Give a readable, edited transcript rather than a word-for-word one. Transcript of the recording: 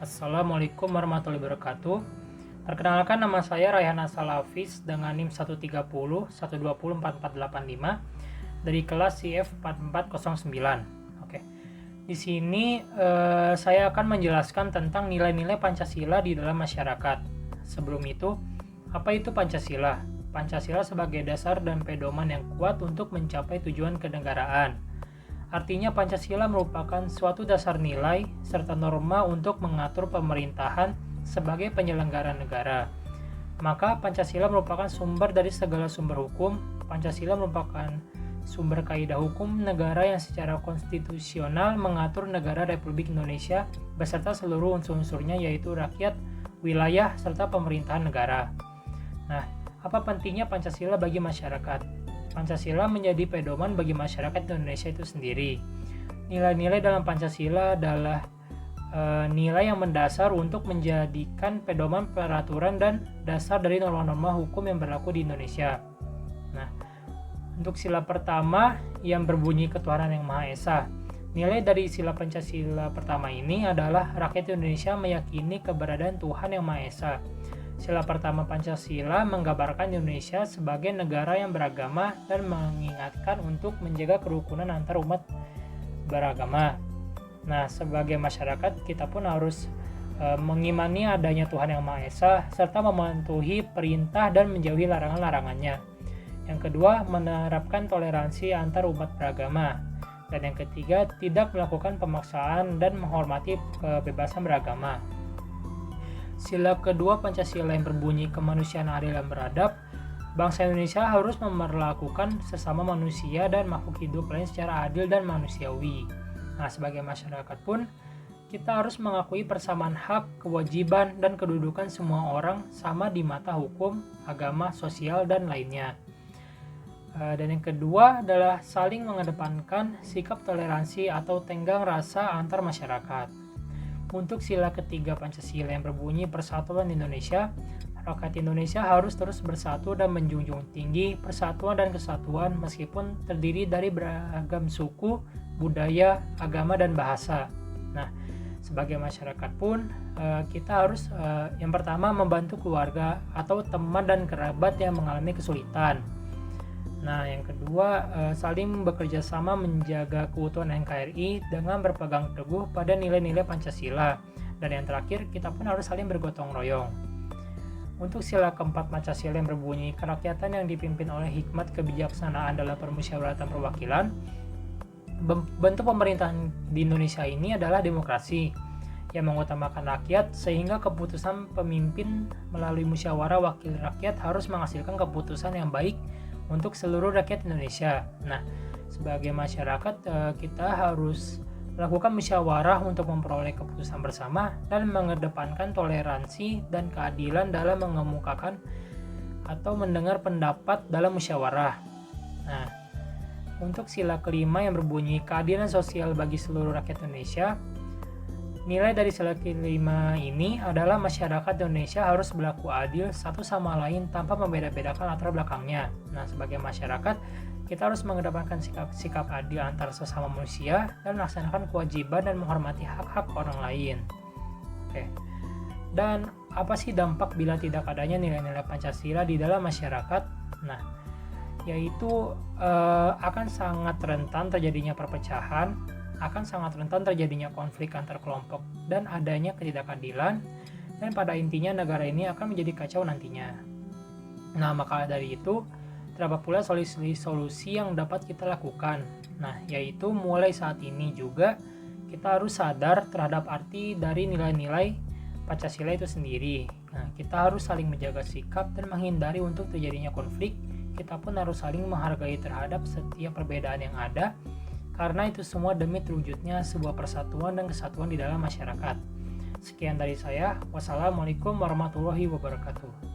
Assalamualaikum warahmatullahi wabarakatuh. Perkenalkan, nama saya Rayhan Asal Hafiz dengan NIM 130 120 4485 dari kelas CF 4409. Oke. Di sini saya akan menjelaskan tentang nilai-nilai Pancasila di dalam masyarakat. Sebelum itu, apa itu Pancasila? Pancasila sebagai dasar dan pedoman yang kuat untuk mencapai tujuan kenegaraan. Artinya Pancasila merupakan suatu dasar nilai serta norma untuk mengatur pemerintahan sebagai penyelenggara negara. Maka Pancasila merupakan sumber dari segala sumber hukum. Pancasila merupakan sumber kaidah hukum negara yang secara konstitusional mengatur negara Republik Indonesia beserta seluruh unsur-unsurnya, yaitu rakyat, wilayah, serta pemerintahan negara. Nah, apa pentingnya Pancasila bagi masyarakat? Pancasila menjadi pedoman bagi masyarakat Indonesia itu sendiri. Nilai-nilai dalam Pancasila adalah nilai yang mendasar untuk menjadikan pedoman peraturan dan dasar dari norma-norma hukum yang berlaku di Indonesia. Nah, untuk sila pertama yang berbunyi ketuhanan yang Maha Esa. Nilai dari sila Pancasila pertama ini adalah rakyat Indonesia meyakini keberadaan Tuhan yang Maha Esa. Sila pertama Pancasila menggambarkan Indonesia sebagai negara yang beragama dan mengingatkan untuk menjaga kerukunan antar umat beragama. Nah, sebagai masyarakat kita pun harus mengimani adanya Tuhan yang Maha Esa serta mematuhi perintah dan menjauhi larangan-larangannya. Yang kedua, menerapkan toleransi antar umat beragama. Dan yang ketiga, tidak melakukan pemaksaan dan menghormati kebebasan beragama. Sila kedua Pancasila yang berbunyi kemanusiaan adil dan beradab. Bangsa Indonesia harus memperlakukan sesama manusia dan makhluk hidup lain secara adil dan manusiawi. Nah, sebagai masyarakat pun kita harus mengakui persamaan hak, kewajiban, dan kedudukan semua orang sama di mata hukum, agama, sosial, dan lainnya. Dan yang kedua adalah saling mengedepankan sikap toleransi atau tenggang rasa antar masyarakat. Untuk sila ketiga Pancasila yang berbunyi persatuan Indonesia, rakyat Indonesia harus terus bersatu dan menjunjung tinggi persatuan dan kesatuan meskipun terdiri dari beragam suku, budaya, agama, dan bahasa. Nah, sebagai masyarakat pun kita harus yang pertama membantu keluarga atau teman dan kerabat yang mengalami kesulitan. Nah, yang kedua, saling bekerja sama menjaga keutuhan NKRI dengan berpegang teguh pada nilai-nilai Pancasila. Dan yang terakhir, kita pun harus saling bergotong royong. Untuk sila keempat Pancasila yang berbunyi kerakyatan yang dipimpin oleh hikmat kebijaksanaan dalam permusyawaratan perwakilan. Bentuk pemerintahan di Indonesia ini adalah demokrasi yang mengutamakan rakyat, sehingga keputusan pemimpin melalui musyawarah wakil rakyat harus menghasilkan keputusan yang baik untuk seluruh rakyat Indonesia. Nah, sebagai masyarakat kita harus melakukan musyawarah untuk memperoleh keputusan bersama dan mengedepankan toleransi dan keadilan dalam mengemukakan atau mendengar pendapat dalam musyawarah. Nah, untuk sila kelima yang berbunyi keadilan sosial bagi seluruh rakyat Indonesia. Nilai dari sila kelima ini adalah masyarakat Indonesia harus berlaku adil satu sama lain tanpa membeda-bedakan latar belakangnya. Nah, sebagai masyarakat, kita harus mengedepankan sikap adil antar sesama manusia dan melaksanakan kewajiban dan menghormati hak-hak orang lain. Oke. Dan apa sih dampak bila tidak adanya nilai-nilai Pancasila di dalam masyarakat? Nah, yaitu akan sangat rentan terjadinya perpecahan, akan sangat rentan terjadinya konflik antar kelompok dan adanya ketidakadilan, dan pada intinya negara ini akan menjadi kacau nantinya. Nah, maka dari itu terdapat pula solusi yang dapat kita lakukan. Nah, yaitu mulai saat ini juga kita harus sadar terhadap arti dari nilai-nilai Pancasila itu sendiri. Nah, kita harus saling menjaga sikap dan menghindari untuk terjadinya konflik. Kita pun harus saling menghargai terhadap setiap perbedaan yang ada, karena itu semua demi terwujudnya sebuah persatuan dan kesatuan di dalam masyarakat. Sekian dari saya. Wassalamualaikum warahmatullahi wabarakatuh.